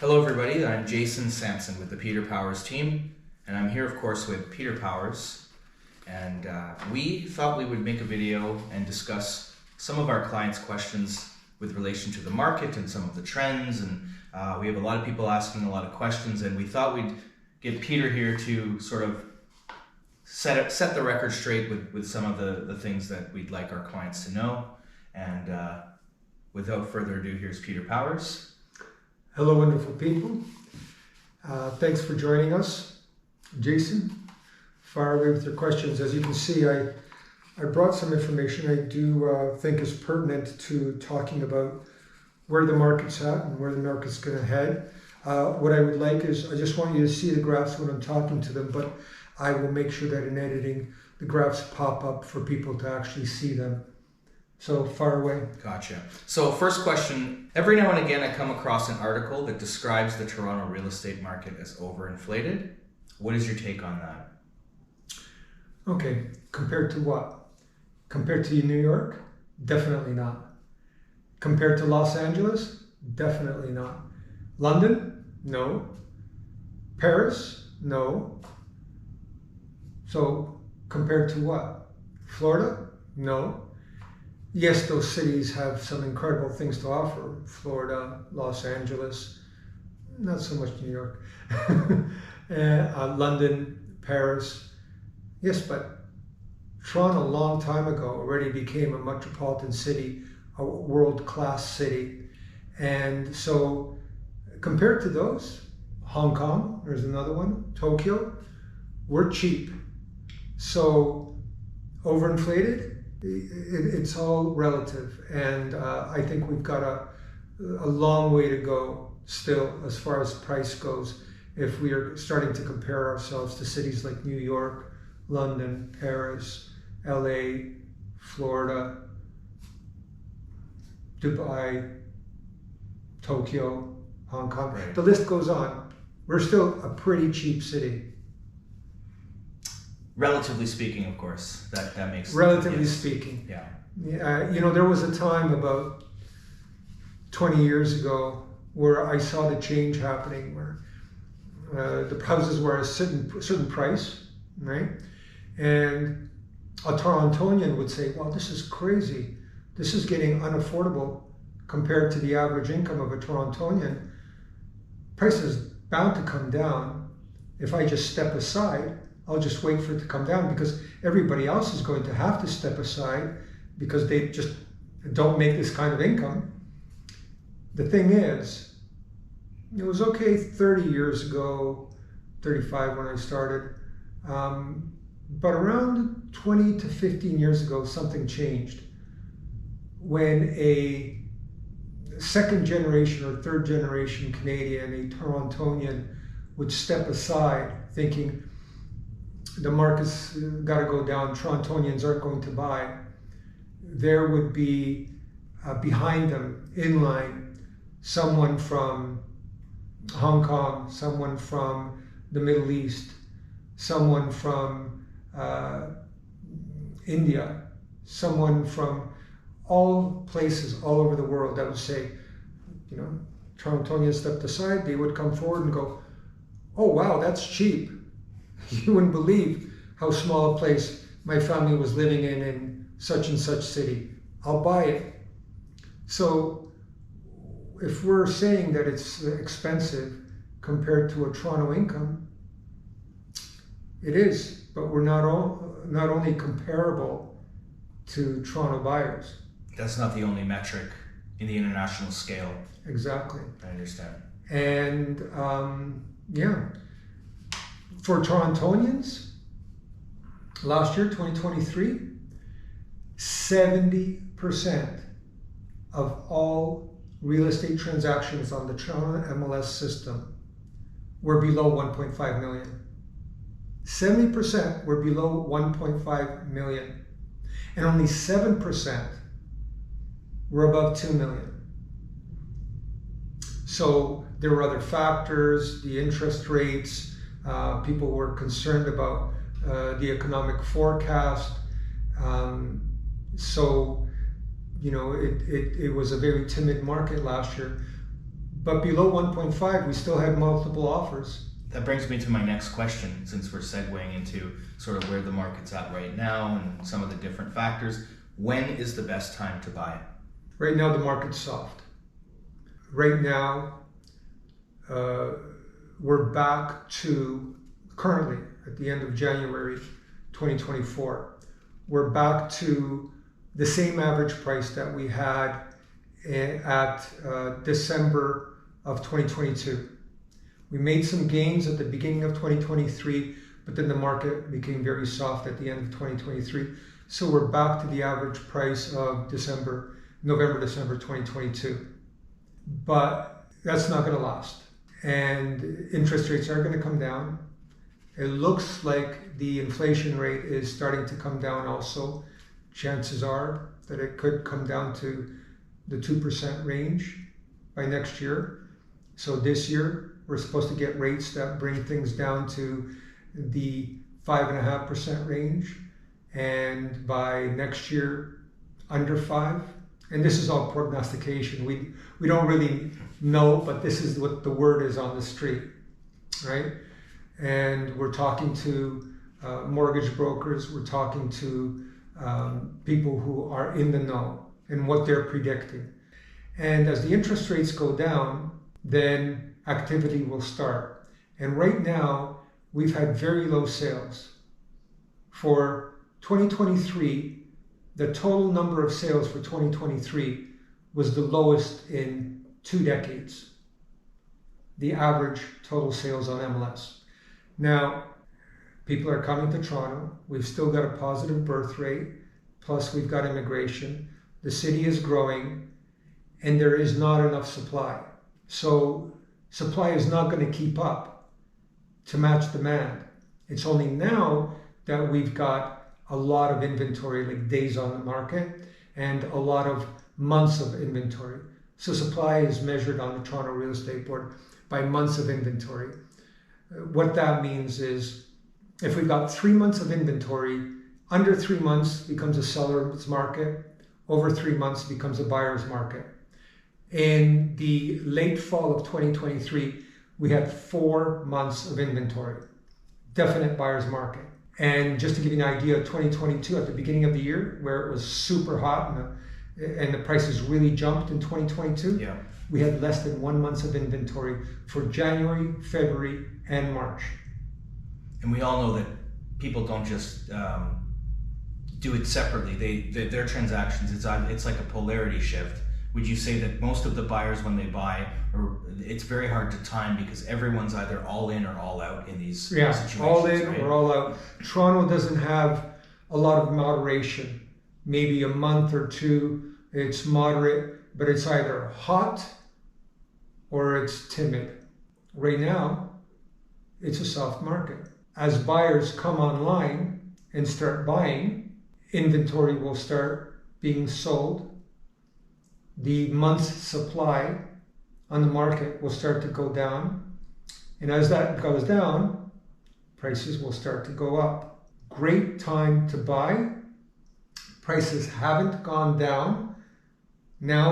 Hello everybody, I'm Jason Sampson with the Peter Powers team, and I'm here of course with Peter Powers, and we thought we would make a video and discuss some of our clients' questions with relation to the market and some of the trends, and we have a lot of people asking a lot of questions, and we thought we'd get Peter here to sort of set the record straight with some of the things that we'd like our clients to know. And without further ado, here's Peter Powers. Hello, wonderful people. Thanks for joining us. Jason, fire away with your questions. As you can see, I brought some information I do think is pertinent to talking about where the market's at and where the market's going to head. What I would like is, I just want you to see the graphs when I'm talking to them, but I will make sure that in editing, the graphs pop up for people to actually see them. So far away. Gotcha. So first question, every now and again I come across an article that describes the Toronto real estate market as overinflated. What is your take on that? Okay, compared to what? Compared to New York? Definitely not. Compared to Los Angeles? Definitely not. London? No. Paris? No. So compared to what? Florida? No. Yes, those cities have some incredible things to offer. Florida, Los Angeles, not so much New York. London, Paris. Yes, but Toronto a long time ago already became a metropolitan city, a world-class city. And so compared to those, Hong Kong, there's another one, Tokyo, we're cheap. So overinflated? It's all relative, and I think we've got a long way to go still as far as price goes if we are starting to compare ourselves to cities like New York, London, Paris, LA, Florida, Dubai, Tokyo, Hong Kong. Right. The list goes on. We're still a pretty cheap city. Relatively speaking, of course, that makes Relatively yes. speaking. Yeah. You know, there was a time about 20 years ago where I saw the change happening, where the houses were a certain price, right? And a Torontonian would say, "Well, this is crazy. This is getting unaffordable compared to the average income of a Torontonian. Price is bound to come down if I just step aside. I'll just wait for it to come down because everybody else is going to have to step aside because they just don't make this kind of income." The thing is, it was okay 30 years ago, 35 when I started, but around 20 to 15 years ago, something changed. When a second generation or third generation Canadian, a Torontonian, would step aside thinking, the market's got to go down, Torontonians aren't going to buy, there would be behind them, in line, someone from Hong Kong, someone from the Middle East, someone from India, someone from all places all over the world that would say, you know, Torontonians stepped aside, they would come forward and go, "Oh wow, that's cheap. You wouldn't believe how small a place my family was living in such and such city. I'll buy it." So if we're saying that it's expensive compared to a Toronto income, it is, but we're not only comparable to Toronto buyers. That's not the only metric in the international scale. Exactly. I understand. And yeah. For Torontonians, last year, 2023, 70% of all real estate transactions on the Toronto MLS system were below 1.5 million. 70% were below 1.5 million, and only 7% were above 2 million. So there were other factors, the interest rates. People were concerned about the economic forecast. So, you know, it was a very timid market last year. But below 1.5, we still had multiple offers. That brings me to my next question, since we're segueing into sort of where the market's at right now and some of the different factors. When is the best time to buy? Right now, the market's soft. Right now, we're back to, currently, at the end of January 2024, we're back to the same average price that we had at December of 2022. We made some gains at the beginning of 2023, but then the market became very soft at the end of 2023. So we're back to the average price of November, December 2022. But that's not going to last. And interest rates are going to come down. It looks like the inflation rate is starting to come down also. Chances are that it could come down to the 2% range by next year. So this year, we're supposed to get rates that bring things down to the 5.5% range. And by next year, under 5. And this is all prognostication. We don't really know, but this is what the word is on the street, right? And we're talking to mortgage brokers. We're talking to people who are in the know and what they're predicting. And as the interest rates go down, then activity will start. And right now, we've had very low sales. For 2023, the total number of sales for 2023 was the lowest in 2 decades. The average total sales on MLS. Now, people are coming to Toronto. We've still got a positive birth rate, plus we've got immigration. The city is growing, and there is not enough supply. So supply is not going to keep up to match demand. It's only now that we've got a lot of inventory, like days on the market, and a lot of months of inventory. So supply is measured on the Toronto Real Estate Board by months of inventory. What that means is if we've got 3 months of inventory, under 3 months becomes a seller's market, over 3 months becomes a buyer's market. In the late fall of 2023, we had 4 months of inventory, definite buyer's market. And just to give you an idea, 2022, at the beginning of the year, where it was super hot and the prices really jumped in 2022, we had less than 1 month of inventory for January, February, and March. And we all know that people don't just do it separately. Their transactions, it's like a polarity shift. Would you say that most of the buyers, when they buy, it's very hard to time because everyone's either all in or all out in these situations? All in, right? or all out. Toronto doesn't have a lot of moderation. Maybe a month or two, it's moderate, but it's either hot or it's timid. Right now, it's a soft market. As buyers come online and start buying, inventory will start being sold. The month's supply on the market will start to go down. And as that goes down, prices will start to go up. Great time to buy. Prices haven't gone down. Now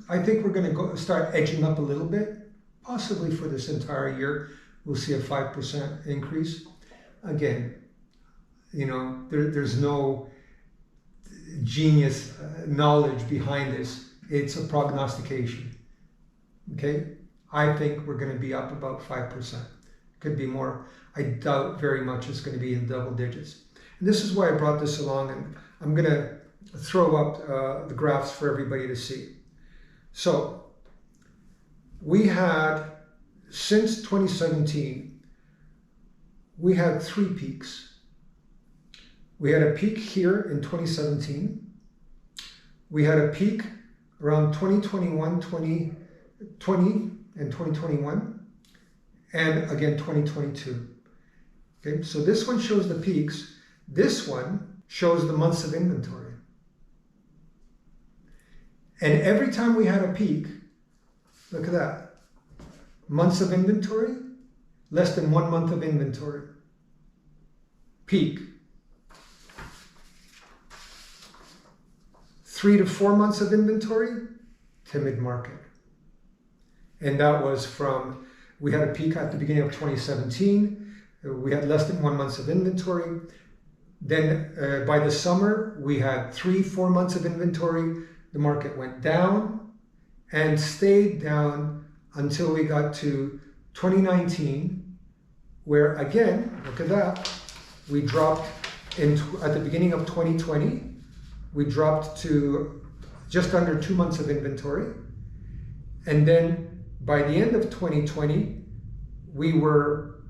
I think we're going to start edging up a little bit, possibly for this entire year. We'll see a 5% increase. Again, there's no genius knowledge behind this. It's a prognostication. Okay? I think we're going to be up about 5%. Could be more. I doubt very much it's going to be in double digits. And this is why I brought this along, and I'm going to throw up the graphs for everybody to see. So we had, since 2017, we had 3 peaks. We had a peak here in 2017. We had a peak around 2021, 2020 and 2021, and again 2022. Okay, so this one shows the peaks. This one shows the months of inventory. And every time we had a peak, look at that. Months of inventory, less than 1 month of inventory. Peak. 3 to 4 months of inventory, timid market. And that was from, we had a peak at the beginning of 2017. We had less than 1 month of inventory. Then by the summer, we had 3-4 months of inventory. The market went down and stayed down until we got to 2019, where again, look at that, we dropped at the beginning of 2020, we dropped to just under 2 months of inventory. And then by the end of 2020, we were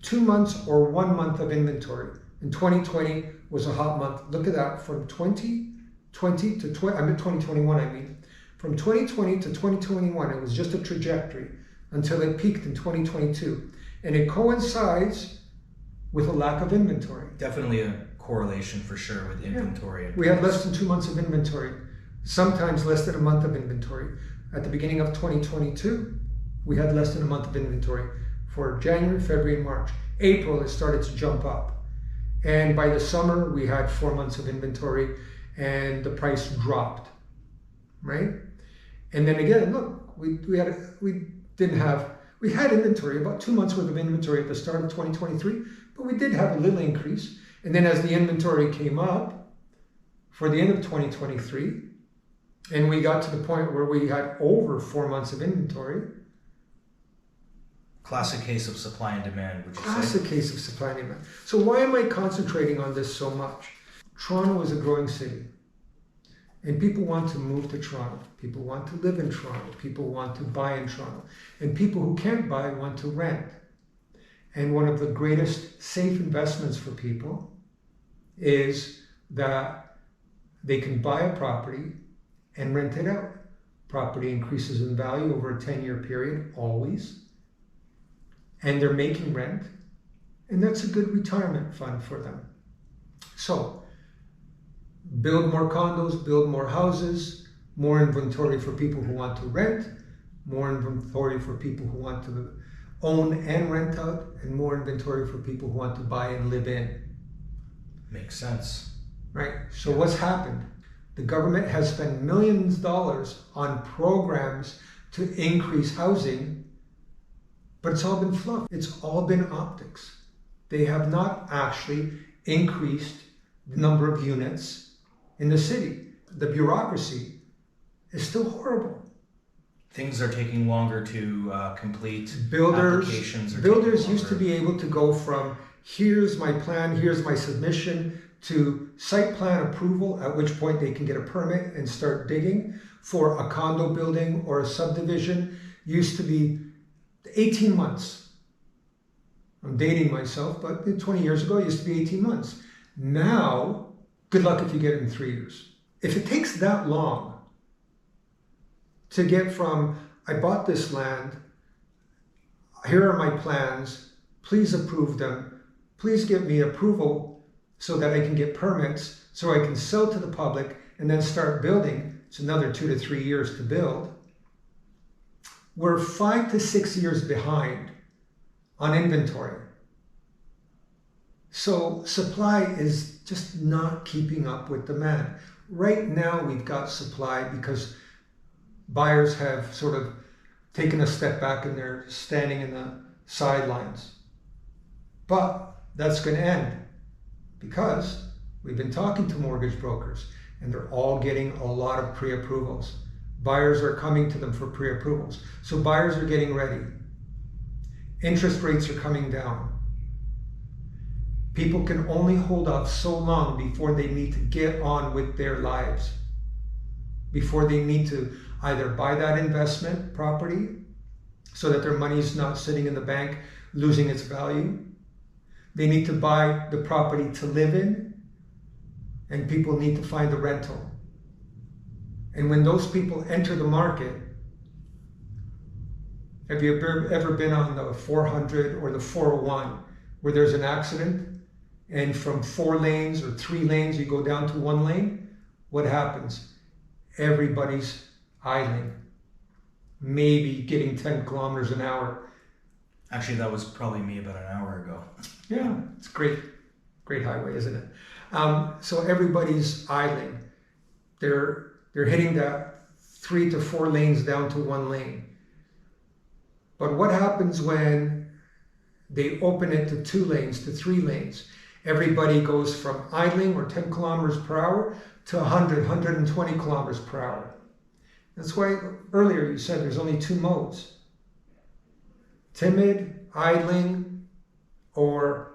2 months or 1 month of inventory. And 2020 was a hot month. Look at that, from 2020 to 2021, I mean. From 2020 to 2021, it was just a trajectory until it peaked in 2022. And it coincides with a lack of inventory. Definitely a correlation for sure with inventory. Yeah. We had less than 2 months of inventory, sometimes less than a month of inventory. At the beginning of 2022, we had less than a month of inventory for January, February, and March. April, it started to jump up. And by the summer, we had 4 months of inventory and the price dropped, right? And then again, look, we had inventory, about 2 months worth of inventory at the start of 2023, but we did have a little increase. And then as the inventory came up for the end of 2023, and we got to the point where we had over 4 months of inventory. Classic case of supply and demand, would you say? Classic case of supply and demand. So why am I concentrating on this so much? Toronto is a growing city. And people want to move to Toronto. People want to live in Toronto. People want to buy in Toronto. And people who can't buy want to rent. And one of the greatest safe investments for people is that they can buy a property and rent it out. Property increases in value over a 10-year period, always. And they're making rent. And that's a good retirement fund for them. So, build more condos, build more houses, more inventory for people who want to rent, more inventory for people who want to own and rent out, and more inventory for people who want to buy and live in. Makes sense. Right? So what's happened? The government has spent millions of dollars on programs to increase housing, but it's all been fluff. It's all been optics. They have not actually increased the number of units in the city. The bureaucracy is still horrible. Things are taking longer to complete. Builders Applications used to be able to go from here's my plan, here's my submission, to site plan approval, at which point they can get a permit and start digging for a condo building or a subdivision. Used to be 18 months. I'm dating myself, but 20 years ago it used to be 18 months. Now, good luck if you get it in 3 years. If it takes that long to get from, I bought this land, here are my plans, please approve them, please give me approval so that I can get permits, so I can sell to the public and then start building. It's another 2 to 3 years to build. We're 5 to 6 years behind on inventory. So supply is just not keeping up with demand. Right now we've got supply because buyers have sort of taken a step back and they're standing in the sidelines. But that's going to end because we've been talking to mortgage brokers and they're all getting a lot of pre-approvals. Buyers are coming to them for pre-approvals. So buyers are getting ready. Interest rates are coming down. People can only hold off so long before they need to get on with their lives. Before they need to either buy that investment property so that their money's not sitting in the bank losing its value. They need to buy the property to live in, and people need to find a rental. And when those people enter the market, have you ever been on the 400 or the 401 where there's an accident and from 4 lanes or 3 lanes you go down to 1 lane? What happens? Everybody's idling, maybe getting 10 kilometers an hour. Actually, that was probably me about an hour ago. Yeah, it's great highway, isn't it? So everybody's idling. They're hitting that 3 to 4 lanes down to 1 lane. But what happens when they open it to 2 lanes, to 3 lanes? Everybody goes from idling or 10 kilometers per hour to 100, 120 kilometers per hour. That's why earlier you said there's only 2 modes. Timid, idling, or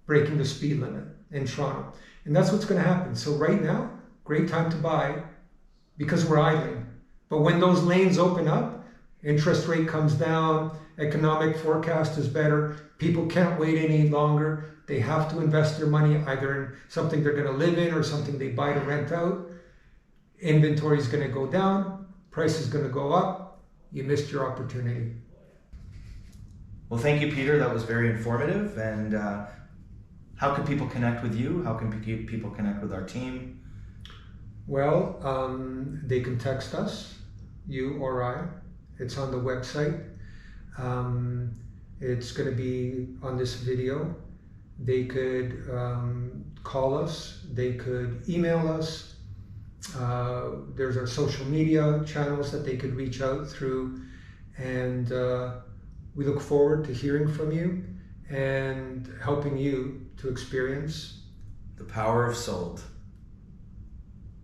breaking the speed limit in Toronto. And that's what's going to happen. So right now, great time to buy because we're idling. But when those lanes open up, interest rate comes down, economic forecast is better, people can't wait any longer. They have to invest their money either in something they're going to live in or something they buy to rent out. Inventory is going to go down, price is going to go up. You missed your opportunity. Well, thank you, Peter. That was very informative. And how can people connect with you? How can people connect with our team? Well, they can text us, you or I. It's on the website. It's going to be on this video. They could call us. They could email us. There's our social media channels that they could reach out through. And we look forward to hearing from you and helping you to experience the power of sold.